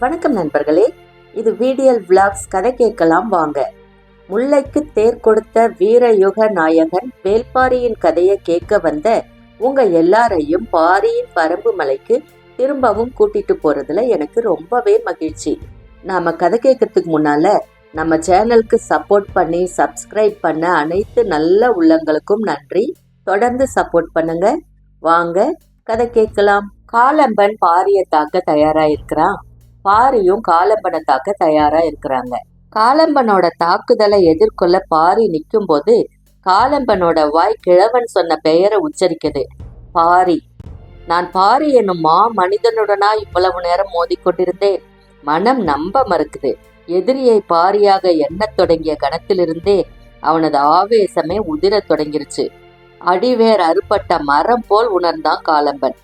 வணக்கம் நண்பர்களே, இது VDL விளாக்ஸ். கதை கேட்கலாம் வாங்க. முல்லைக்கு தேர் கொடுத்த வீரயுக நாயகன் வேல்பாரியின் கதையை கேட்க வந்த உங்க எல்லாரையும் பாரியின் பரம்பு மலைக்கு திரும்பவும் கூட்டிட்டு போறதுல எனக்கு ரொம்பவே மகிழ்ச்சி. நாம கதை கேட்கறதுக்கு முன்னால நம்ம சேனலுக்கு சப்போர்ட் பண்ணி சப்ஸ்கிரைப் பண்ண அனைத்து நல்ல உள்ளங்களுக்கும் நன்றி. தொடர்ந்து சப்போர்ட் பண்ணுங்க. வாங்க கதை கேட்கலாம். காலம்பன் பாரியை தாக்க தயாரா இருக்கிறான். பாரியும் காலம்பனை தாக்க தயாரா இருக்கிறாங்க. காலம்பனோட தாக்குதலை எதிர்கொள்ள பாரி நிற்கும் போது காலம்பனோட வாய் கிழவன் சொன்ன பெயரை உச்சரிக்குது. பாரி. நான் பாரி என்னும் மனிதனுடனா இவ்வளவு நேரம் மோதிக்கொண்டிருந்தேன். மனம் நம்ப மறுக்குது. எதிரியை பாரியாக எண்ணத் தொடங்கிய கணத்திலிருந்தே அவனது ஆவேசமே உதிரத் தொடங்கிருச்சு. அடிவேர் அறுபட்ட மரம் போல் உணர்ந்தான் காலம்பன்.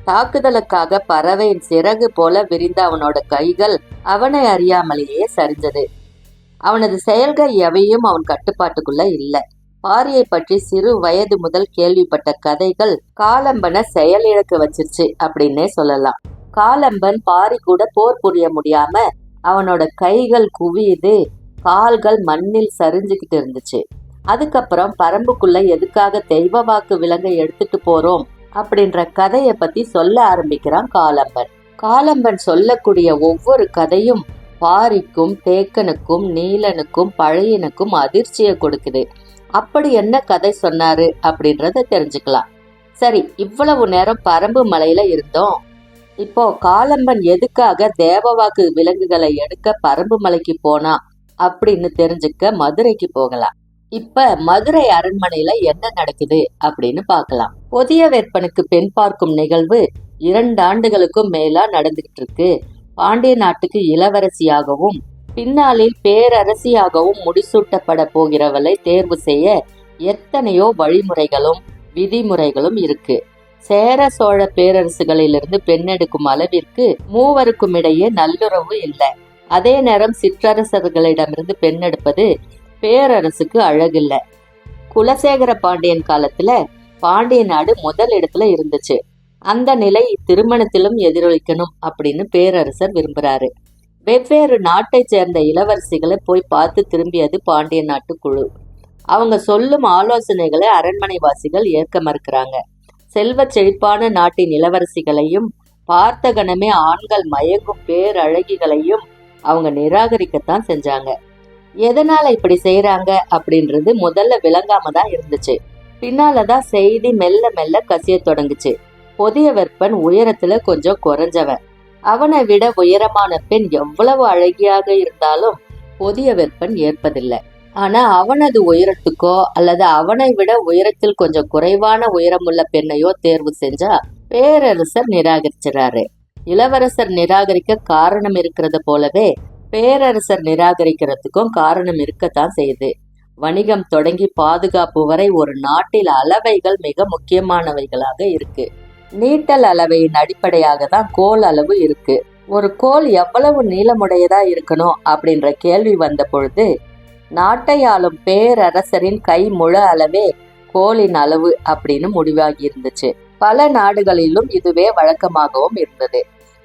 தாக்குதலுக்காக பறவையின் சிறகு போல விரிந்த அவனோட கைகள் அவனை அறியாமலேயே சரிஞ்சது. அவனது செயல்கள் எவையும் அவன் கட்டுப்பாட்டுக்குள்ள இல்லை. பாரியை பற்றி சிறு வயது முதல் கேள்விப்பட்ட கதைகள் காலம்பனை செயலிழக்க வச்சிருச்சு அப்படின்னே சொல்லலாம். காலம்பன் பாரி கூட போர் புரிய முடியாம அவனோட கைகள் குவியுது, கால்கள் மண்ணில் சரிஞ்சுக்கிட்டு இருந்துச்சு. அதுக்கப்புறம் பரம்புக்குள்ள எதுக்காக தெய்வ வாக்கு விலங்கை எடுத்துட்டு போறோம் அப்படின்ற கதையை பத்தி சொல்ல ஆரம்பிக்கிறான் காலம்பன். காலம்பன் சொல்லக்கூடிய ஒவ்வொரு கதையும் பாரிக்கும் தேக்கனுக்கும் நீலனுக்கும் பழையனுக்கும் அதிர்ச்சியை கொடுக்குது. அப்படி என்ன கதை சொன்னாரு அப்படின்றத தெரிஞ்சுக்கலாம். சரி, இவ்வளவு நேரம் பரம்பு மலையில இருந்தோம். இப்போ காலம்பன் எதுக்காக தேவவாக்கு விலங்குகளை எடுக்க பரம்பு மலைக்கு போனா அப்படின்னு தெரிஞ்சுக்க மதுரைக்கு போகலாம். இப்ப மதுரை அரண்மனையில என்ன நடக்குது அப்படின்னு பார்க்கலாம். புதிய வேற்பனுக்கு பெண் பார்க்கும் நிகழ்வு 2 ஆண்டுகளுக்கும் மேலா நடந்துகிட்டு இருக்கு. பாண்டிய நாட்டுக்கு இளவரசியாகவும் பின்னாளில் பேரரசியாகவும் முடிசூட்டப்பட போகிறவளை தேர்வு செய்ய எத்தனையோ வழிமுறைகளும் விதிமுறைகளும் இருக்கு. சேர சோழ பேரரசுகளிலிருந்து பெண்ணெடுக்கும் அளவிற்கு மூவருக்கும் இடையே நல்லுறவு இல்லை. அதே நேரம் சிற்றரசர்களிடமிருந்து பெண்ணெடுப்பது பேரரசுக்கு அழகில்லை. குலசேகர பாண்டியன் காலத்துல பாண்டிய நாடு முதல் இடத்துல இருந்துச்சு. அந்த நிலை திருமணத்திலும் எதிரொலிக்கணும் அப்படின்னு பேரரசர் விரும்புறாரு. வெவ்வேறு நாட்டை சேர்ந்த இளவரசிகளை போய் பார்த்து திரும்பியது பாண்டிய நாட்டு குழு. அவங்க சொல்லும் ஆலோசனைகளை அரண்மனை வாசிகள் ஏற்க மறுக்கிறாங்க. செல்வ செழிப்பான நாட்டின் இளவரசிகளையும் பார்த்த கணமே ஆண்கள் மயங்கும் பேரழகிகளையும் அவங்க நிராகரிக்கத்தான் செஞ்சாங்க. எதனால இப்படி செய்யறாங்க அப்படின்றது முதல்ல விளங்காம தான் இருந்துச்சு. பின்னாலதான் செய்தி மெல்ல மெல்ல கசிய தொடங்குச்சு. புதிய வெப்பன் உயரத்துல கொஞ்சம் குறைஞ்சவன். அவனை விட உயரமான பெண் எவ்வளவு அழகியாக இருந்தாலும் புதிய வெப்பன் ஏற்பதில்லை. ஆனா அவனது உயரத்துக்கோ அல்லது அவனை விட உயரத்தில் கொஞ்சம் குறைவான உயரமுள்ள பெண்ணையோ தேர்வு செஞ்சா பேரரசர் நிராகரிச்சுறாரு. இளவரசர் நிராகரிக்க காரணம் இருக்கிறது போலவே பேரரசர் நிராகரிக்கிறதுக்கும் காரணம் இருக்கத்தான் செய்யுது. வணிகம் தொடங்கி பாதுகாப்பு வரை ஒரு நாட்டில் அளவைகள் மிக முக்கியமானவைகளாக இருக்கு. நீட்டல் அளவையின் அடிப்படையாக தான் கோல் அளவு இருக்கு. ஒரு கோல் எவ்வளவு நீளமுடையதா இருக்கணும் அப்படின்ற கேள்வி வந்த பொழுது நாட்டை ஆளும் பேரரசரின் கை முழ அளவே கோலின் அளவு அப்படின்னு முடிவாகி இருந்துச்சு. பல நாடுகளிலும் இதுவே வழக்கமாகவும் இருந்தது.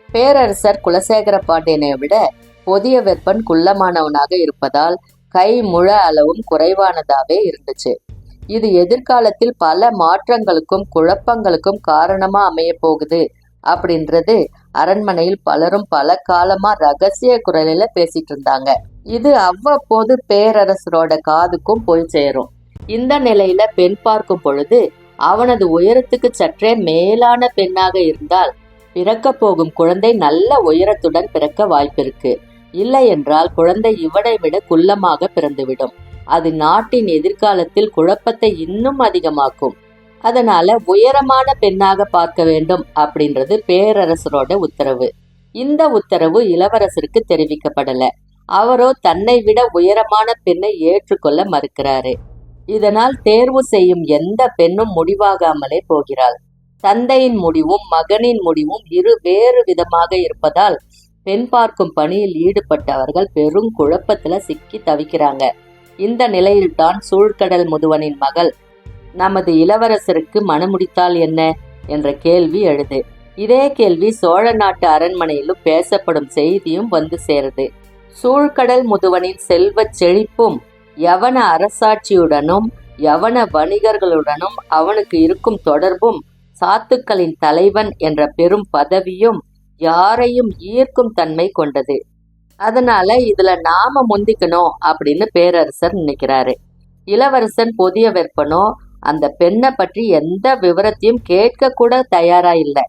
பேரரசர் குலசேகர பாண்டியனை விட புதிய வெப்பன் குள்ளமானவனாக இருப்பதால் கை முழ அளவும் குறைவானதாவே இருந்துச்சு. இது எதிர்காலத்தில் பல மாற்றங்களுக்கும் குழப்பங்களுக்கும் காரணமா அமைய போகுது அப்படின்றது அரண்மனையில் பலரும் பல காலமா ரகசிய குரலில பேசிட்டு இருந்தாங்க. இது அவ்வப்போது பேரரசரோட காதுக்கும் போய் சேரும். இந்த நிலையில பெண் பார்க்கும் பொழுது அவனது உயரத்துக்கு சற்றே மேலான பெண்ணாக இருந்தால் பிறக்க போகும் குழந்தை நல்ல உயரத்துடன் பிறக்க வாய்ப்பிருக்கு. இல்லை என்றால் குழந்தை இவனை விட குள்ளமாக பிறந்துவிடும். அது நாட்டின் எதிர்காலத்தில் குழப்பத்தை இன்னும் அதிகமாக்கும். அதனால உயரமான பெண்ணாக பார்க்க வேண்டும் அப்படின்றது பேரரசரோட உத்தரவு. இந்த உத்தரவு இளவரசருக்கு தெரிவிக்கப்படல. அவரோ தன்னை விட உயரமான பெண்ணை ஏற்றுக்கொள்ள மறுக்கிறாரு. இதனால் தேர்வு செய்யும் எந்த பெண்ணும் முடிவாகாமலே போகிறாள். தந்தையின் முடிவும் மகனின் முடிவும் வேறு விதமாக இருப்பதால் பெண் பார்க்கும் பணியில் ஈடுபட்டவர்கள் பெரும் குழப்பத்துல சிக்கி தவிக்கிறாங்க. இந்த நிலையில்தான் சூழ்கடல் முதுவனின் மகள் நமது இளவரசருக்கு மணமுடித்தால் என்ன என்ற கேள்வி எழுது. இதே கேள்வி சோழ நாட்டு அரண்மனையிலும் பேசப்படும் செய்தியும் வந்து சேருது. சூழ்கடல் முதுவனின் செல்வச் செழிப்பும் யவன அரசாட்சியுடனும் யவன வணிகர்களுடனும் அவனுக்கு இருக்கும் தொடர்பும் சாத்துக்களின் தலைவன் என்ற பெரும் பதவியும் யாரையும் ஈர்க்கும் தன்மை கொண்டது. அதனால இதுல நாம முந்திக்கணும் அப்படின்னு பேரரசர் நினைக்கிறாரு. இளவரசன் புதிய வெப்பனோ அந்த பெண்ணை பற்றி எந்த விவரத்தையும் கேட்க கூட தயாரா இல்லை.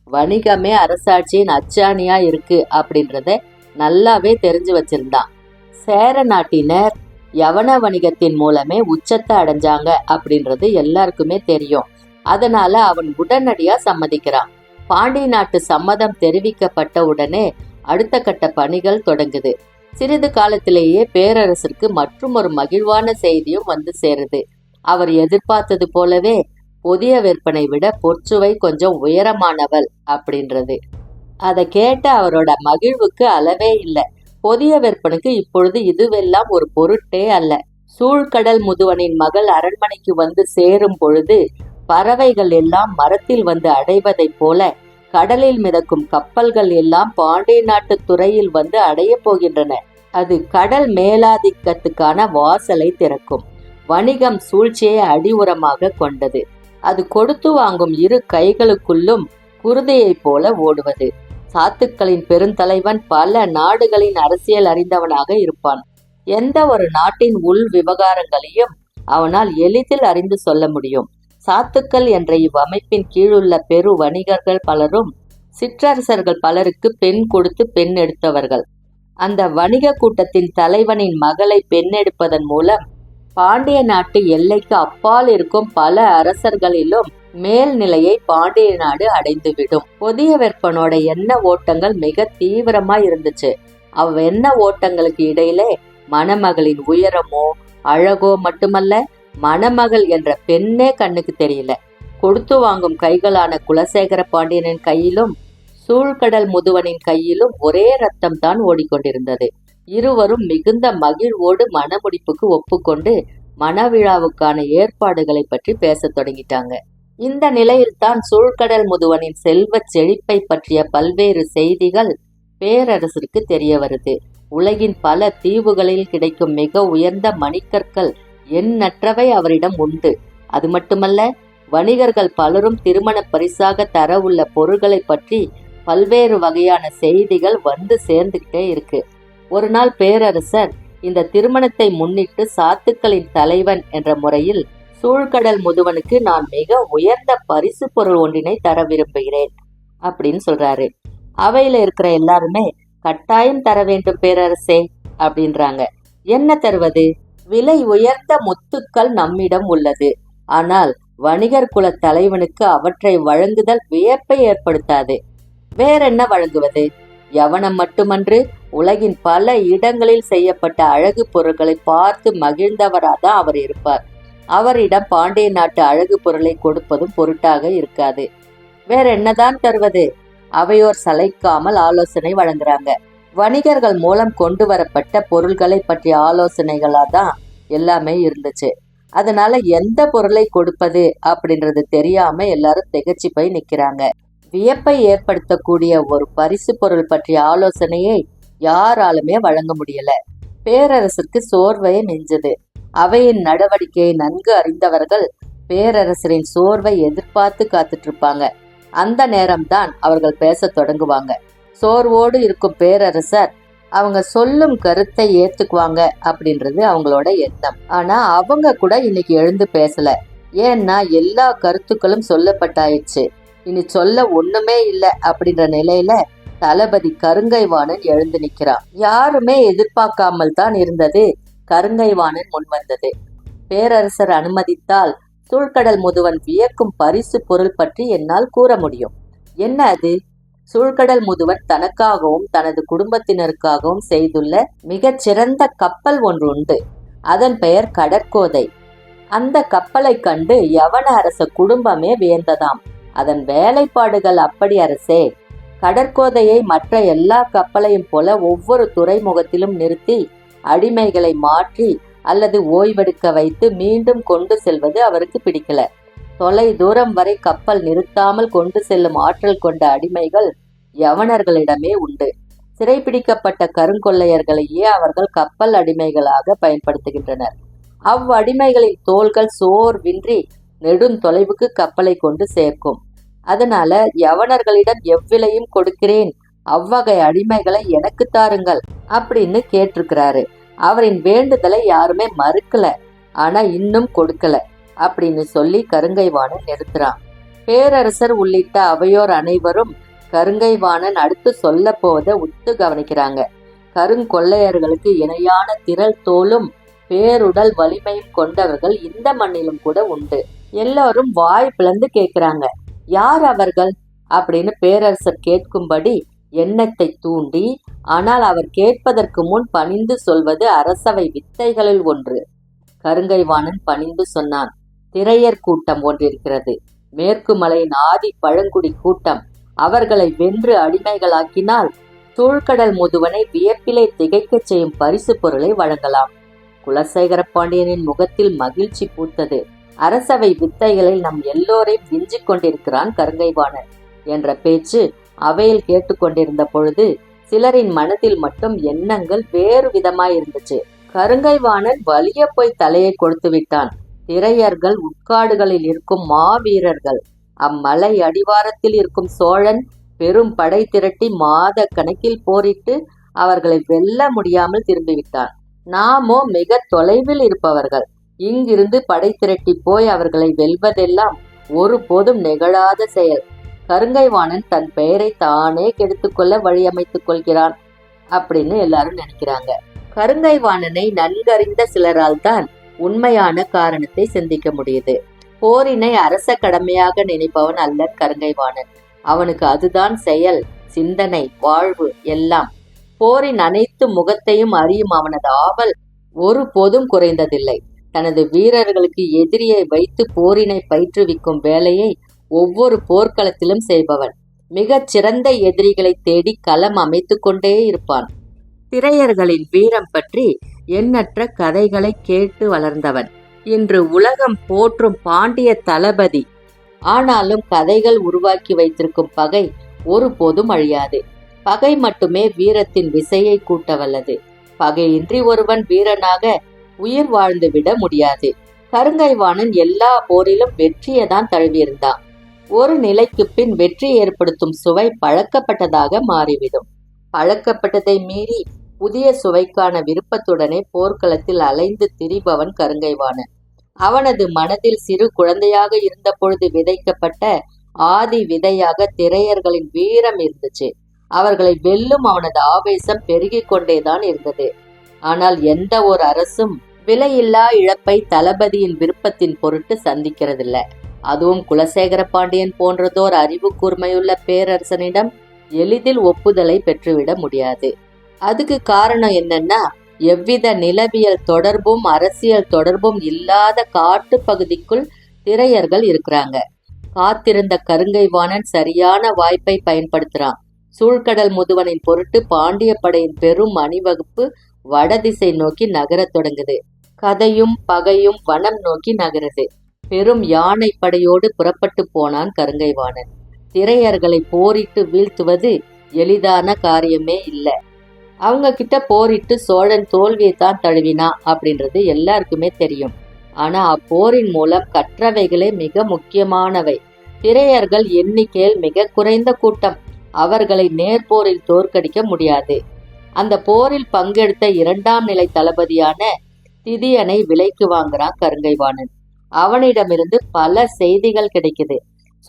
வணிகமே அரசாட்சியின் அச்சாணியா இருக்கு அப்படின்றத நல்லாவே தெரிஞ்சு வச்சிருந்தான். சேர நாட்டினர் யவன வணிகத்தின் மூலமே உச்சத்தை அடைஞ்சாங்க அப்படின்றது எல்லாருக்குமே தெரியும். அதனால அவன் உடனடியா சம்மதிக்கிறான். பாண்டி நாட்டு சம்மதம் தெரிவிக்கப்பட்ட உடனே அடுத்த கட்ட பணிகள் தொடங்குது. சிறிது காலத்திலேயே பேரரசருக்கு மற்றும் ஒரு மகிழ்வான செய்தியும் வந்து சேருது. அவர் எதிர்பார்த்தது போலவே புதிய விற்பனை விட பொற்சுவை கொஞ்சம் உயரமானவள் அப்படின்றது. அதை கேட்ட அவரோட மகிழ்வுக்கு அளவே இல்லை. புதிய விற்பனுக்கு இப்பொழுது இதுவெல்லாம் ஒரு பொருட்டே அல்ல. சூழ்கடல் முதுவனின் மகள் அரண்மனைக்கு வந்து சேரும் பொழுது பறவைகள் எல்லாம் மரத்தில் வந்து அடைவதைப் போல கடலில் மிதக்கும் கப்பல்கள் எல்லாம் பாண்டிய நாட்டு துறையில் வந்து அடைய போகின்றன. அது கடல் மேலாதிக்கத்துக்கான வாசலை திறக்கும். வணிகம் சூழ்ச்சியை அடிவுரமாக கொண்டது. அது கொடுத்து வாங்கும் இரு கைகளுக்குள்ளும் குருதையைப் போல ஓடுவது. சாத்துக்களின் பெருந்தலைவன் பல நாடுகளின் அரசியல் அறிந்தவனாக இருப்பான். எந்த ஒரு நாட்டின் உள் விவகாரங்களையும் அவனால் எளிதில் அறிந்து சொல்ல முடியும். சாத்துக்கள் என்ற இவ்வமைப்பின் கீழுள்ள பெரு வணிகர்கள் பலரும் சிற்றரசர்கள் பலருக்கு பெண் கொடுத்து பெண் எடுத்தவர்கள். அந்த வணிக கூட்டத்தின் தலைவனின் மகளை பெண்ணெடுப்பதன் மூலம் பாண்டிய நாட்டு எல்லைக்கு அப்பால் இருக்கும் பல அரசர்களிலும் மேல்நிலையை பாண்டிய நாடு அடைந்துவிடும். புதிய வெப்பனோட எண்ண ஓட்டங்கள் மிக தீவிரமா இருந்துச்சு. எண்ண ஓட்டங்களுக்கு இடையிலே மணமகளின் உயரமோ அழகோ மட்டுமல்ல, மணமகள் என்ற பெண்ணே கண்ணுக்கு தெரியல. கொடுத்து வாங்கும் கைகளான குலசேகர பாண்டியனின் கையிலும் சூழ்கடல் முதுவனின் கையிலும் ஒரே ரத்தம் தான் ஓடிக்கொண்டிருந்தது. இருவரும் மிகுந்த மகிழ்வோடு மணமுடிப்புக்கு ஒப்புக்கொண்டு மணவிழாவுக்கான ஏற்பாடுகளை பற்றி பேசத் தொடங்கிட்டாங்க. இந்த நிலையில்தான் சூழ்கடல் முதுவனின் செல்வச் செழிப்பை பற்றிய பல்வேறு செய்திகள் பேரரசருக்கு தெரிய வருது. உலகின் பல தீவுகளில் கிடைக்கும் மிக உயர்ந்த மணிக்கற்கள் எண்ணற்றவை அவரிடம் உண்டு. அது மட்டுமல்ல, வணிகர்கள் பலரும் திருமண பரிசாக தர உள்ள பொருட்களை பற்றி பல்வேறு வகையான செய்திகள் வந்து சேர்ந்துகிட்டே இருக்கு. ஒரு நாள் பேரரசர் இந்த திருமணத்தை முன்னிட்டு சாத்துக்களின் தலைவன் என்ற முறையில் சூழ்கடல் முதுவனுக்கு நான் மிக உயர்ந்த பரிசு பொருள் ஒன்றினை தர விரும்புகிறேன் அப்படின்னு சொல்றாரு. அவையில இருக்கிற எல்லாருமே கட்டாயம் தர வேண்டும் பேரரசே அப்படின்றாங்க. என்ன தருவது? விலை உயர்ந்த முத்துக்கள் நம்மிடம் உள்ளது. ஆனால் வணிகர் குல தலைவனுக்கு அவற்றை வழங்குதல் வியப்பை ஏற்படுத்தாது. வேறென்ன வழங்குவது? யவனம் மட்டுமன்று, உலகின் பல இடங்களில் செய்யப்பட்ட அழகு பொருட்களை பார்த்து மகிழ்ந்தவராதான் அவர் இருப்பார். அவரிடம் பாண்டிய நாட்டு அழகு பொருளை கொடுப்பதும் பொருட்டாக இருக்காது. வேற என்னதான் தருவது? அவையோர் சளைக்காமல் ஆலோசனை வழங்குறாங்க. வணிகர்கள் மூலம் கொண்டு வரப்பட்ட பொருள்களை பற்றிய ஆலோசனைகளாதான் எல்லாமே இருந்துச்சு. அதனால எந்த பொருளை கொடுப்பது அப்படின்றது தெரியாம எல்லாரும் திகச்சு போய் நிக்கிறாங்க. வியப்பை ஏற்படுத்தக்கூடிய ஒரு பரிசு பொருள் பற்றிய ஆலோசனையை யாராலுமே வழங்க முடியல. பேரரசருக்கு சோர்வையே மிஞ்சது. அவையின் நடவடிக்கையை நன்கு அறிந்தவர்கள் பேரரசரின் சோர்வை எதிர்பார்த்து காத்துட்டு இருப்பாங்க. அந்த நேரம்தான் அவர்கள் பேச தொடங்குவாங்க. சோர்வோடு இருக்கும் பேரரசர் அவங்க சொல்லும் கருத்தை ஏத்துக்குவாங்க அப்படின்றது அவங்களோட எண்ணம். ஆனா அவங்க கூட இன்னைக்கு எழுந்து பேசல. ஏன்னா எல்லா கருத்துக்களும் சொல்லப்பட்டாயிடுச்சு. இனி சொல்ல ஒண்ணுமே இல்லை அப்படின்ற நிலையில தளபதி கருங்கைவாணன் எழுந்து நிற்கிறான். யாருமே எதிர்பார்க்காமல் தான் இருந்தது. கருங்கைவாணன் முன்வந்தது. பேரரசர் அனுமதித்தால் சூழ்கடல் முதுவன் வியக்கும் பரிசு பொருள் பற்றி என்னால் கூற முடியும். என்ன அது? சூழ்கடல் முதுவன் தனக்காகவும் தனது குடும்பத்தினருக்காகவும் செய்துள்ள மிகச் சிறந்த கப்பல் ஒன்று உண்டு. அதன் பெயர் கடற்கோதை. அந்த கப்பலை கண்டு யவன அரச குடும்பமே வியந்ததாம். அதன் வேலைப்பாடுகள் அப்படி அரசே. கடற்கோதையை மற்ற எல்லா கப்பலையும் போல ஒவ்வொரு துறைமுகத்திலும் நிறுத்தி அடிமைகளை மாற்றி அல்லது ஓய்வெடுக்க வைத்து மீண்டும் கொண்டு செல்வது அவருக்கு பிடிக்கல. தொலை தூரம் வரை கப்பல் நிறுத்தாமல் கொண்டு செல்லும் ஆற்றல் கொண்ட அடிமைகள் யவனர்களிடமே உண்டு. சிறைபிடிக்கப்பட்ட கருங்கொள்ளையர்களையே அவர்கள் கப்பல் அடிமைகளாக பயன்படுத்துகின்றனர். அவ்வடிமைகளின் தோள்கள் சோர்வின்றி நெடுந்தொலைவுக்கு கப்பலை கொண்டு சேர்க்கும். அதனால யவனர்களிடம் எவ்விலையும் கொடுக்கிறேன், அவ்வகை அடிமைகளை எனக்கு தாருங்கள் அப்படின்னு கேட்டிருக்கிறாரு. அவரின் வேண்டுதலை யாருமே மறுக்கல, ஆனா இன்னும் கொடுக்கல அப்படின்னு சொல்லி கருங்கைவாணன் நிறுத்துறான். பேரரசர் உள்ளிட்ட அவையோர் அனைவரும் கருங்கைவாணன் அடுத்து சொல்ல போவதை உத்து கவனிக்கிறாங்க. கருங்கொள்ளையர்களுக்கு இணையான திரள் தோலும் பேருடல் வலிமையும் கொண்டவர்கள் இந்த மண்ணிலும் கூட உண்டு. எல்லாரும் வாய் பிளந்து கேட்கிறாங்க, யார் அவர்கள் அப்படின்னு பேரரசர் கேட்கும்படி எண்ணத்தை தூண்டி, ஆனால் அவர் கேட்பதற்கு முன் பணிந்து சொல்வது அரசவை வித்தைகளில் ஒன்று. கருங்கைவாணன் பணிந்து சொன்னான், திரையர் கூட்டம் ஒன்றிருக்கிறது. மேற்கு மலையின் ஆதி பழங்குடி கூட்டம். அவர்களை வென்று அடிமைகளாக்கினால் சூழ்கடல் முதுவனை வியப்பிலே திகைக்கச் செய்யும் பரிசு பொருளை வழங்கலாம். குலசேகர பாண்டியனின் முகத்தில் மகிழ்ச்சி பூத்தது. அரசவை வித்தைகளில் நம் எல்லோரையும் விஞ்சிக் கொண்டிருக்கிறான் கருங்கைவாணன் என்ற பேச்சு அவையில் கேட்டுக்கொண்டிருந்த பொழுது சிலரின் மனதில் மட்டும் எண்ணங்கள் வேறு விதமாயிருந்துச்சு. கருங்கைவாணன் வலிய போய் தலையை கொடுத்து விட்டான். திரையர்கள் உட்காடுகளில் இருக்கும் மாவீரர்கள். அம்மலை அடிவாரத்தில் இருக்கும் சோழன் பெரும் படை திரட்டி மாத கணக்கில் போரிட்டு அவர்களை வெல்ல முடியாமல் திரும்பிவிட்டான். நாமோ மிக தொலைவில் இருப்பவர்கள். இங்கிருந்து படை திரட்டி போய் அவர்களை வெல்வதெல்லாம் ஒருபோதும் நிகழாத செயல். கருங்கைவாணன் தன் பெயரை தானே கெடுத்துக்கொள்ள வழியமைத்துக் கொள்கிறான் அப்படின்னு எல்லாரும் நினைக்கிறாங்க. கருங்கைவாணனை நன்கறிந்த சிலரால் தான் உண்மையான காரணத்தை சிந்திக்க முடியுது. போரினை அரச கடமையாக நினைப்பவன் அல்ல கருங்கைவாணன். அவனுக்கு அதுதான் செயல், சிந்தனை, வாழ்வு எல்லாம். போரின் அனைத்து முகத்தையும் அறியும் அவனது ஆவல் ஒருபோதும் குறைந்ததில்லை. தனது வீரர்களுக்கு எதிரியை வைத்து போரினை பயிற்றுவிக்கும் வேலையை ஒவ்வொரு போர்க்களத்திலும் செய்பவன். மிகச் சிறந்த எதிரிகளை தேடி களம் அமைத்து கொண்டே இருப்பான். திரையர்களின் வீரம் பற்றி எண்ணற்ற கதைகளை கேட்டு வளர்ந்தவன். இன்று உலகம் போற்றும் பாண்டிய தளபதி. ஆனாலும் கதைகள் உருவாக்கி வைத்திருக்கும் பகை ஒருபோதும் அழியாது. பகை மட்டுமே வீரத்தின் விசையை கூட்ட வல்லது. பகையின்றி ஒருவன் வீரனாக உயிர் வாழ்ந்து விட முடியாது. கருங்கைவாணன் எல்லா போரிலும் வெற்றியை தான் தழுவியிருந்தான். ஒரு நிலைக்கு பின் வெற்றி ஏற்படுத்தும் சுவை பழக்கப்பட்டதாக மாறிவிடும். பழக்கப்பட்டதை மீறி புதிய சுவைக்கான விருப்பத்துடனே போர்க்களத்தில் அலைந்து திரிபவன் கருங்கைவாணன். அவனது மனதில் சிறு குழந்தையாக இருந்த பொழுது விதைக்கப்பட்ட ஆதி விதையாக திரையர்களின் வீரம் இருந்துச்சு. அவர்களை வெல்லும் அவனது ஆவேசம் பெருகிக் கொண்டேதான் இருந்தது. ஆனால் எந்த ஒரு அரசும் விலையில்லா இழப்பை தளபதியின் விருப்பத்தின் பொருட்டு சந்திக்கிறதில்ல. அதுவும் குலசேகர பாண்டியன் போன்றதோர் அறிவு கூர்மையுள்ள பேரரசனிடம் எளிதில் ஒப்புதலை பெற்றுவிட முடியாது. அதுக்கு காரணம் என்னன்னா, எவ்வித நிலவியல் தொடர்பும் அரசியல் தொடர்பும் இல்லாத காட்டு பகுதிக்குள் திரையர்கள் இருக்கிறாங்க. காத்திருந்த கருங்கைவாணன் சரியான வாய்ப்பை பயன்படுத்துறான். சூழ்கடல் முதுவனின் பொருட்டு பாண்டிய படையின் பெரும் அணிவகுப்பு வடதிசை நோக்கி நகரத் தொடங்குது. கதையும் பகையும் வனம் நோக்கி நகருது. பெரும் யானை படையோடு புறப்பட்டு போனான் கருங்கைவாணன். திரையர்களை போரிட்டு வீழ்த்துவது எளிதான காரியமே இல்லை. அவங்க கிட்ட போரிட்டு சோழன் தோல்வியை தான் தழுவினா அப்படின்றது எல்லாருக்குமே தெரியும். ஆனா அப்போரின் மூலம் கற்றவைகளே மிக முக்கியமானவை. திரையர்கள் எண்ணிக்கையில் மிக குறைந்த கூட்டம். அவர்களை நேர்போரில் தோற்கடிக்க முடியாது. அந்த போரில் பங்கெடுத்த 2ஆம் நிலை தளபதியான திதியனை விலைக்கு வாங்குறான் கருங்கைவாணன். அவனிடமிருந்து பல செய்திகள் கிடைக்குது.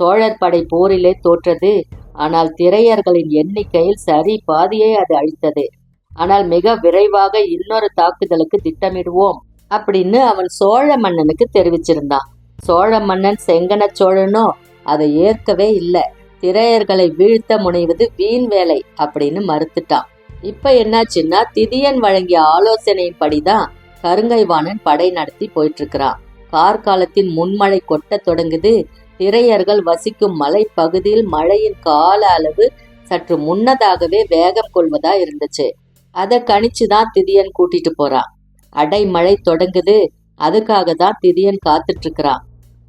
சோழர் படை போரிலே தோற்றது. ஆனால் திரையர்களின் எண்ணிக்கையில் சரி பாதியை அது அழித்தது. ஆனால் மிக விரைவாக இன்னொரு தாக்குதலுக்கு திட்டமிடுவோம் அப்படின்னு அவன் சோழ மன்னனுக்கு தெரிவிச்சிருந்தான். சோழ மன்னன் செங்கன சோழனோ அதை ஏற்கவே இல்லை. திரையர்களை வீழ்த்த முனைவது வீண் வேலை அப்படின்னு மறுத்துட்டான். இப்ப என்னாச்சுன்னா, திதியன் வழங்கிய ஆலோசனையின்படிதான் கருங்கைவாணன் படை நடத்தி போயிட்டு இருக்கிறான். கார்காலத்தின் முன்மழை கொட்ட தொடங்குது. திரையர்கள் வசிக்கும் மலை பகுதியில் மழையின் கால அளவு சற்று முன்னதாகவே வேகம் கொள்வதா இருந்துச்சு. அதை கணிச்சுதான் திதியன் கூட்டிட்டு போறான். அடைமழை தொடங்குது. அதுக்காக தான் திதியன் காத்துட்டு இருக்கிறான்.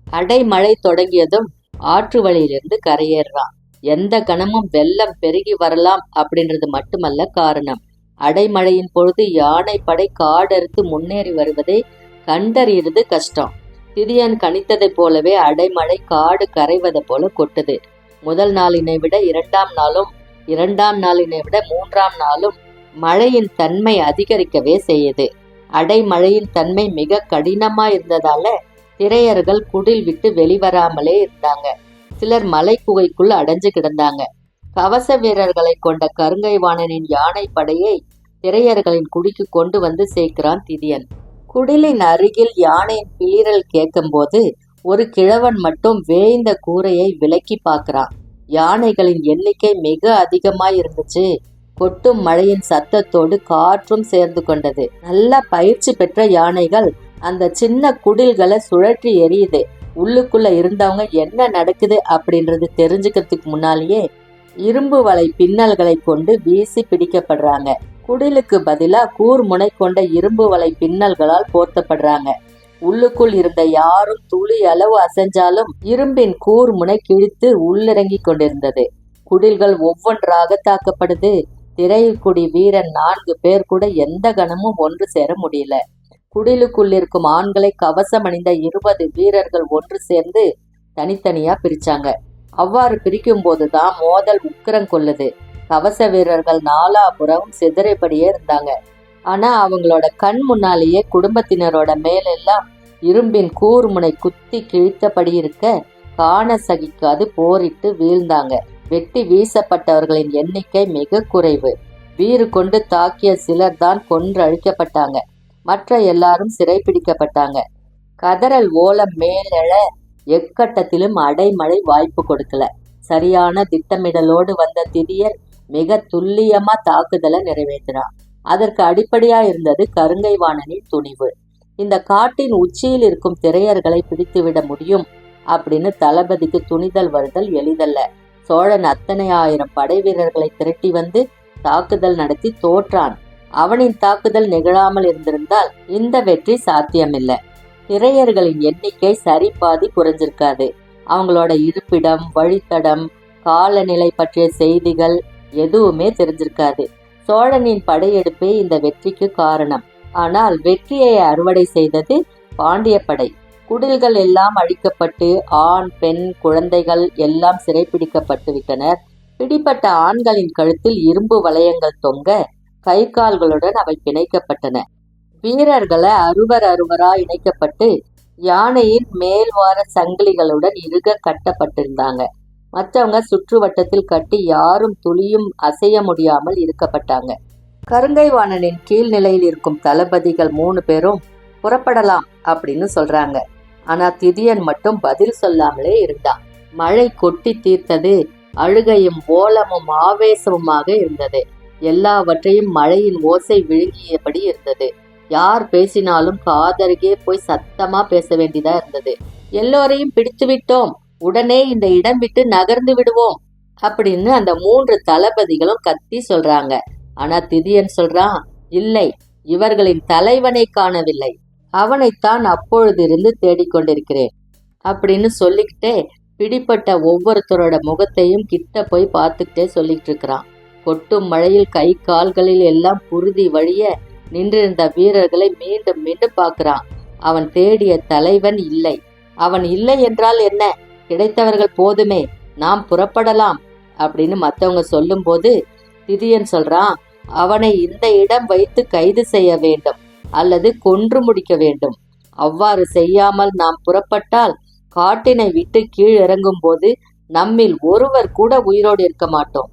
அடைமழை தொடங்கியதும் ஆற்று வழியிலிருந்து கரையேறான். எந்த கணமும் வெள்ளம் பெருகி வரலாம் அப்படின்றது மட்டுமல்ல காரணம். அடைமழையின் பொழுது யானை படை காடறுத்து முன்னேறி வருவதை கண்டறியறது கஷ்டம். திதியன் கணித்ததைப் போலவே அடைமழை காடு கரைவதை போல கொட்டுது. முதல் நாளினை விட 2ஆம் நாளும் 2ஆம் நாளினை விட 3ஆம் நாளும் மழையின் தன்மை அதிகரிக்கவே செய்யுது. அடைமழையின் தன்மை மிக கடினமா இருந்ததால திரையர்கள் குடில் விட்டு வெளிவராமலே இருந்தாங்க. சிலர் மலை குகைக்குள் அடைஞ்சு கிடந்தாங்க. கவச வீரர்களை கொண்ட கருங்கை வாணனின் யானை படையை திரையர்களின் குடிக்கு கொண்டு வந்து சேர்க்கிறான் திதியன். குடிலின் அருகில் யானையின் பீறல் கேட்கும்போது ஒரு கிழவன் மட்டும் வேய்ந்த கூரையை விலக்கி பார்க்கிறான். யானைகளின் எண்ணிக்கை மிக அதிகமாய் இருந்துச்சு. கொட்டும் மழையின் சத்தத்தோடு காற்றும் சேர்ந்து கொண்டது. நல்ல பயிற்சி பெற்ற யானைகள் அந்த சின்ன குடில்களை சுழற்றி எரியுது. உள்ளுக்குள்ள இருந்தவங்க என்ன நடக்குது அப்படின்றது தெரிஞ்சுக்கிறதுக்கு முன்னாலேயே இரும்பு வலை பின்னல்களை கொண்டு வீசி பிடிக்கப்படுறாங்க. குடிலுக்கு பதிலா கூர்முனை கொண்ட இரும்பு வலை பின்னல்களால் போர்த்தப்படுறாங்க. உள்ளுக்குள் இருந்த யாரும் துளி அளவு அசைஞ்சாலும் இரும்பின் கூர்முனை கிழித்து உள்ளிறங்கி கொண்டிருந்தது. குடில்கள் ஒவ்வொன்றாக தாக்கப்படுது. திரைக்குடி வீரன் 4 பேர் கூட எந்த கணமும் ஒன்று சேர முடியல. குடிலுக்குள் இருக்கும் ஆண்களை கவசம் அணிந்த 20 வீரர்கள் ஒன்று சேர்ந்து தனித்தனியா பிரிச்சாங்க. அவ்வாறு பிரிக்கும் போதுதான் மோதல் உக்கிரம் கொள்ளுது. கவச வீரர்கள் நாலாபுறமும் சிதறைப்படியே இருந்தாங்க. ஆனா அவங்களோட கண் முன்னாலேயே குடும்பத்தினரோட மேலெல்லாம் இரும்பின் கூர்முனை குத்தி கிழித்தபடி இருக்க காண சகிக்காது போரிட்டு வீழ்ந்தாங்க. வெட்டி வீசப்பட்டவர்களின் எண்ணிக்கை மிக குறைவு. வீறு கொண்டு தாக்கிய சிலர் தான் கொன்று அழிக்கப்பட்டாங்க. மற்ற எல்லாரும் சிறைப்பிடிக்கப்பட்டாங்க. கதறல் ஓலம் மேலெழ எக்கட்டத்திலும் அடைமழை வாய்ப்பு கொடுக்கல. சரியான திட்டமிடலோடு வந்த திதியன் மிக துல்லியமா தாக்குதலை நிறைவேற்றினான். அதற்கு அடிப்படையா இருந்தது கருங்கை வாணனின் துணிவு. இந்த காட்டின் உச்சியில் இருக்கும் திரையர்களை பிடித்துவிட முடியும் அப்படின்னு தளபதிக்கு துணிதல் வருதல் எளிதல்ல. சோழன் அத்தனை ஆயிரம் படை வீரர்களை திரட்டி வந்து தாக்குதல் நடத்தி தோற்றான். அவனின் தாக்குதல் நிகழாமல் இருந்திருந்தால் இந்த வெற்றி சாத்தியமில்லை. திரையர்களின் எண்ணிக்கை சரிபாதி குறைஞ்சிருக்காது. அவங்களோட இருப்பிடம், வழித்தடம், காலநிலை பற்றிய செய்திகள் எதுவுமே தெரிஞ்சிருக்காது. சோழனின் படையெடுப்பே இந்த வெற்றிக்கு காரணம். ஆனால் வெற்றியை அறுவடை செய்தது பாண்டிய படை. குடில்கள் எல்லாம் அழிக்கப்பட்டு ஆண், பெண், குழந்தைகள் எல்லாம் சிறைப்பிடிக்கப்பட்டு விட்டனர். பிடிப்பட்ட ஆண்களின் கழுத்தில் இரும்பு வளையங்கள் தொங்க கை கால்களுடன் அவை பிணைக்கப்பட்டன. வீரர்களை அருவரா இணைக்கப்பட்டு யானையின் மேல்வார சங்கிலிகளுடன் இறுக கட்டப்பட்டிருந்தாங்க. மற்றவங்க சுற்று வட்டத்தில் கட்டி யாரும் துளியும் அசைய முடியாமல் இருக்கப்பட்டாங்க. கருங்கை வாணனின் கீழ்நிலையில் இருக்கும் தளபதிகள் 3 பேரும் புறப்படலாம் அப்படின்னு சொல்றாங்க. ஆனா திதியன் மட்டும் பதில் சொல்லாமலே இருந்தான். மழை கொட்டி தீர்த்தது. அழுகையும் ஓலமும் ஆவேசமுமாக இருந்தது. எல்லாவற்றையும் மழையின் ஓசை விழுங்கியபடி இருந்தது. யார் பேசினாலும் காதருகே போய் சத்தமா பேச வேண்டியதா இருந்தது. எல்லோரையும் பிடித்து விட்டோம், உடனே இந்த இடம் விட்டு நகர்ந்து விடுவோம் அப்படின்னு அந்த 3 தளபதிகளும் கத்தி சொல்றாங்க. ஆனா திதியன் சொல்றான், இல்லை, இவர்களின் தலைவனை காணவில்லை, அவனைத்தான் அப்பொழுதிருந்து தேடிக்கொண்டிருக்கிறேன் அப்படின்னு சொல்லிக்கிட்டே பிடிப்பட்ட ஒவ்வொருத்தரோட முகத்தையும் கிட்ட போய் பார்த்துக்கிட்டே சொல்லிட்டு இருக்கிறான். கொட்டும் மழையில் கை கால்களில் எல்லாம் புழுதி வழிய நின்றிருந்த வீரர்களை மீண்டும் மீண்டும் பார்க்கிறான். அவன் தேடிய தலைவன் இல்லை. அவன் இல்லை என்றால் என்ன, கிடைத்தவர்கள் போதுமே, நாம் புறப்படலாம் அப்படின்னு மற்றவங்க சொல்லும் போது திதியன் சொல்றான், அவனை இந்த இடம் வைத்து கைது செய்ய வேண்டும் அல்லது கொன்று முடிக்க வேண்டும். அவ்வாறு செய்யாமல் நாம் புறப்பட்டால் காட்டினை விட்டு கீழ் இறங்கும் போது நம்மில் ஒருவர் கூட உயிரோடு இருக்க மாட்டோம்.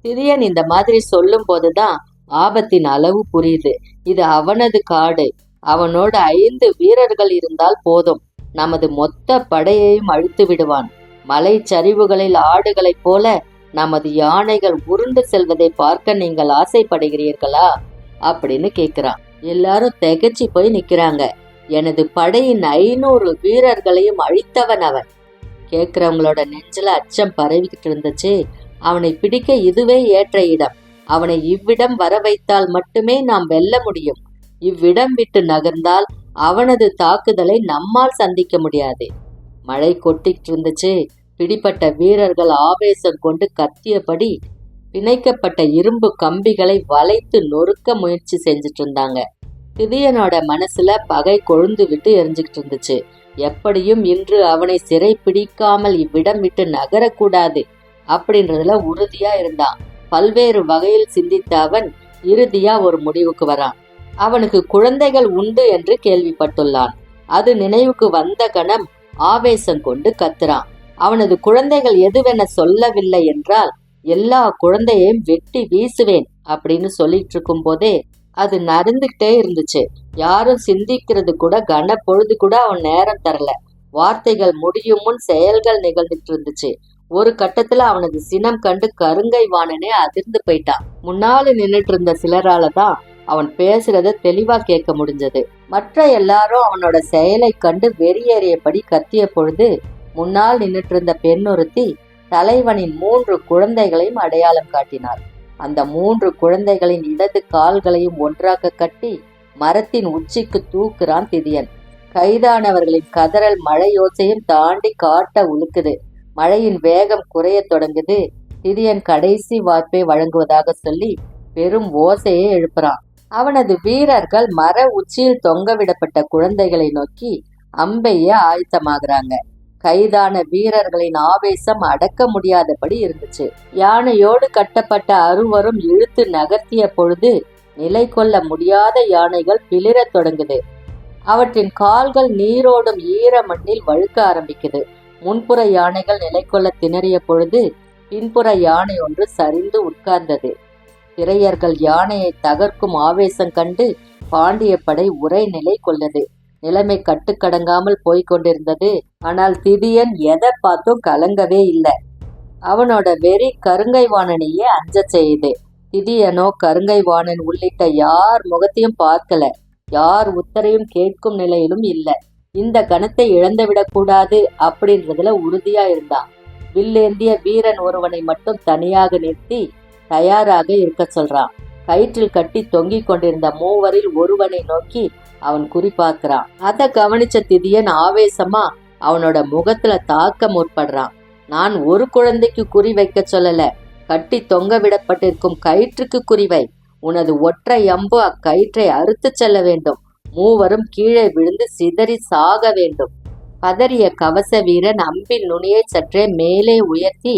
திதியன் இந்த மாதிரி சொல்லும் போதுதான் ஆபத்தின் அளவு புரியுது. இது அவனது காடு. அவனோடு 5 வீரர்கள் இருந்தால் போதும், நமது மொத்த படையையும் அழித்து விடுவான். மலை சரிவுகளில் ஆடுகளைப் போல நமது யானைகள் உருண்டு செல்வதை பார்க்க நீங்கள் ஆசைப்படுகிறீர்களா அப்படின்னு கேக்குறான். எல்லாரும் திகைச்சு போய் நிக்கிறாங்க. எனது படையின் 500 வீரர்களையும் அழித்தவன் அவன். கேட்கிறவங்களோட நெஞ்சில அச்சம் பரவிக்கிட்டு இருந்துச்சு. அவனை பிடிக்க இதுவே ஏற்ற இடம். அவனை இவ்விடம் வர வைத்தால் மட்டுமே நாம் வெல்ல முடியும். இவ்விடம் விட்டு நகர்ந்தால் அவனது தாக்குதலை நம்மால் சந்திக்க முடியாது. மழை கொட்டிட்டு இருந்துச்சு. பிடிப்பட்ட வீரர்கள் ஆவேசம் கொண்டு கத்தியபடி பிணைக்கப்பட்ட இரும்பு கம்பிகளை வளைத்து நொறுக்க முயற்சி செஞ்சுட்டு இருந்தாங்க. திதியனோட மனசுல பகை கொழுந்து விட்டு எரிஞ்சுக்கிட்டு இருந்துச்சு. எப்படியும் இன்று அவனை சிறை பிடிக்காமல் இவ்விடம் விட்டு நகரக்கூடாது அப்படின்றதுல உறுதியா இருந்தான். பல்வேறு வகையில் சிந்தித்த அவன் இறுதியா ஒரு முடிவுக்கு வரான். அவனுக்கு குழந்தைகள் உண்டு என்று கேள்விப்பட்டுள்ளான். அது நினைவுக்கு வந்த கணம் ஆவேசம் கொண்டு கத்துறான். அவனது குழந்தைகள் எதுவென சொல்லவில்லை என்றால் எல்லா குழந்தையையும் வெட்டி வீசுவேன் அப்படின்னு சொல்லிட்டு இருக்கும் போதே அது நடந்துகிட்டே இருந்துச்சு. யாரும் சிந்திக்கிறது கூட கன பொழுது கூட அவன் நேரம் தரல. வார்த்தைகள் முடியும் முன் செயல்கள் நிகழ்ந்துட்டு இருந்துச்சு. ஒரு கட்டத்துல அவனது சினம் கண்டு கருங்கை வாணனே அதிர்ந்து போயிட்டான். முன்னால நின்றுட்டு இருந்த சிலரால தான் அவன் பேசுறத தெளிவா கேட்க முடிஞ்சது. மற்ற எல்லாரும் அவனோட செயலை கண்டு வெறியேறியபடி கத்திய பொழுது முன்னால் நின்றுட்டு இருந்த பெண் ஒருத்தி தலைவனின் 3 குழந்தைகளையும் அடையாளம் காட்டினார். அந்த 3 குழந்தைகளின் இடது கால்களையும் ஒன்றாக கட்டி மரத்தின் உச்சிக்கு தூக்குறான் திதியன். கைதானவர்களின் கதறல் மழையோசையும் தாண்டி காட்ட உழுக்குது. மழையின் வேகம் குறைய தொடங்குது. திதியன் கடைசி வாய்ப்பை வழங்குவதாக சொல்லி பெரும் ஓசையை எழுப்புறான். அவனது வீரர்கள் மர உச்சியில் தொங்கவிடப்பட்ட குழந்தைகளை நோக்கி அம்பெய்ய ஆயத்தமாகறாங்க. கைதான வீரர்களின் ஆவேசம் அடக்க முடியாதபடி இருந்துச்சு. யானையோடு கட்டப்பட்ட அருவரும் இழுத்து நகர்த்திய பொழுது நிலை கொள்ள முடியாத யானைகள் பிளிரத் தொடங்குது. அவற்றின் கால்கள் நீரோடும் ஈர மண்ணில் வழுக்க ஆரம்பிக்குது. முன்புற யானைகள் நிலை கொள்ள திணறிய பொழுது பின்புற யானை ஒன்று சரிந்து உட்கார்ந்தது. திரையர்கள் யானையை தகர்க்கும் ஆவேசம் கண்டு பாண்டிய படை உரை நிலை கொள்ளது. நிலைமை கட்டுக்கடங்காமல் போய்கொண்டிருந்தது. ஆனால் திதியன் எதை பார்த்தும் கலங்கவே இல்லை. அவனோட வெறி கருங்கை வாணனையே அஞ்ச செய்யுது. திதியனோ கருங்கை வாணன் உள்ளிட்ட யார் முகத்தையும் பார்க்கல. யார் உத்தரையும் கேட்கும் நிலையிலும் இல்லை. இந்த கணத்தை இழந்துவிடக்கூடாது அப்படின்றதுல உறுதியா இருந்தான். வில்லேந்திய வீரன் ஒருவனை மட்டும் தனியாக நிறுத்தி தயாராக இருக்க சொல்றான். கயிற்றில் கட்டி தொங்கிக் கொண்டிருந்த 3வரில் ஒருவனை நோக்கி அவன் குறிப்பாக்குறான். அதை கவனிச்ச திதியன் ஆவேசமா அவனோட முகத்துல தாக்க முற்படுறான். நான் ஒரு குழந்தைக்கு குறி வைக்க சொல்லல, கட்டி தொங்க விடப்பட்டிருக்கும் கயிற்றுக்கு குறிவை. உனது ஒற்றை அம்பு அக்கயிற்றை அறுத்து செல்ல வேண்டும். 3வரும் கீழே விழுந்து சிதறி சாக வேண்டும். பதறிய கவச வீரன் அம்பின் நுனியை சற்றே மேலே உயர்த்தி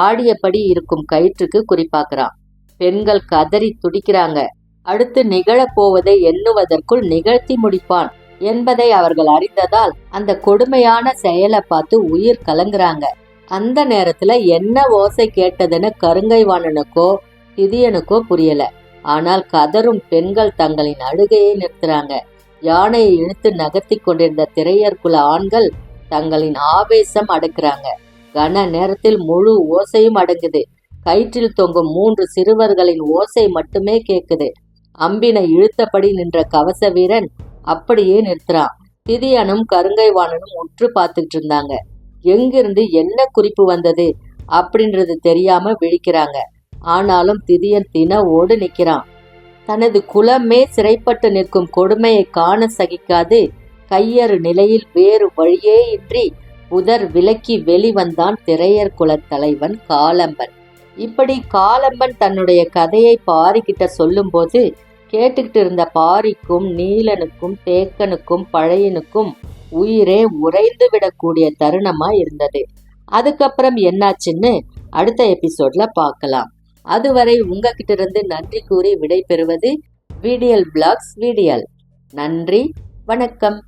ஆடியபடி இருக்கும் கயிற்றுக்கு குறிப்பாக்குறான். பெண்கள் கதறி துடிக்கிறாங்க. அடுத்து நிகழப்போவதை எண்ணுவதற்குள் நிகழ்த்தி முடிப்பான் என்பதை அவர்கள் அறிந்ததால் அந்த கொடுமையான செயலை பார்த்து உயிர் கலங்குறாங்க. அந்த நேரத்துல என்ன ஓசை கேட்டதுன்னு கருங்கைவாணனுக்கோ திதியனுக்கோ புரியல. ஆனால் கதரும் பெண்கள் தங்களின் அழுகையை நிறுத்துறாங்க. யானையை இழுத்து நகர்த்தி கொண்டிருந்த திரையர்குல ஆண்கள் தங்களின் ஆவேசம் அடக்குறாங்க. கன நேரத்தில் முழு ஓசையும் அடங்குது. கயிற்றில் தொங்கும் 3 சிறுவர்களின் ஓசை மட்டுமே கேக்குது. அம்பினை இழுத்தபடி நின்ற கவச வீரன் அப்படியே நிறுத்துறான். திதியனும் கருங்கைவாணனும் உற்று பார்த்துட்டு இருந்தாங்க. எங்கிருந்து என்ன குறிப்பு வந்தது அப்படின்றது தெரியாம விழிக்கிறாங்க. ஆனாலும் திதியன் தினவோடு நிக்கிறான். தனது குலமே சிறைப்பட்டு நிற்கும் கொடுமையை காண சகிக்காது கையறு நிலையில் வேறு வழியே இன்றி புதர் விலக்கி வெளிவந்தான் திரையர் குலத் தலைவன் காலம்பன். இப்படி காலம்பன் தன்னுடைய கதையை பாரிக்கிட்ட சொல்லும் போது கேட்டுக்கிட்டு இருந்த பாரிக்கும் நீலனுக்கும் தேக்கனுக்கும் பழையனுக்கும் உயிரே உறைந்து விடக்கூடிய தருணமா இருந்தது. அதுக்கப்புறம் என்னாச்சுன்னு அடுத்த எபிசோட்ல பார்க்கலாம். அதுவரை உங்ககிட்ட இருந்து நன்றி கூறி விடை பெறுவது வீடியல் பிளாக்ஸ் வீடியல். நன்றி, வணக்கம்.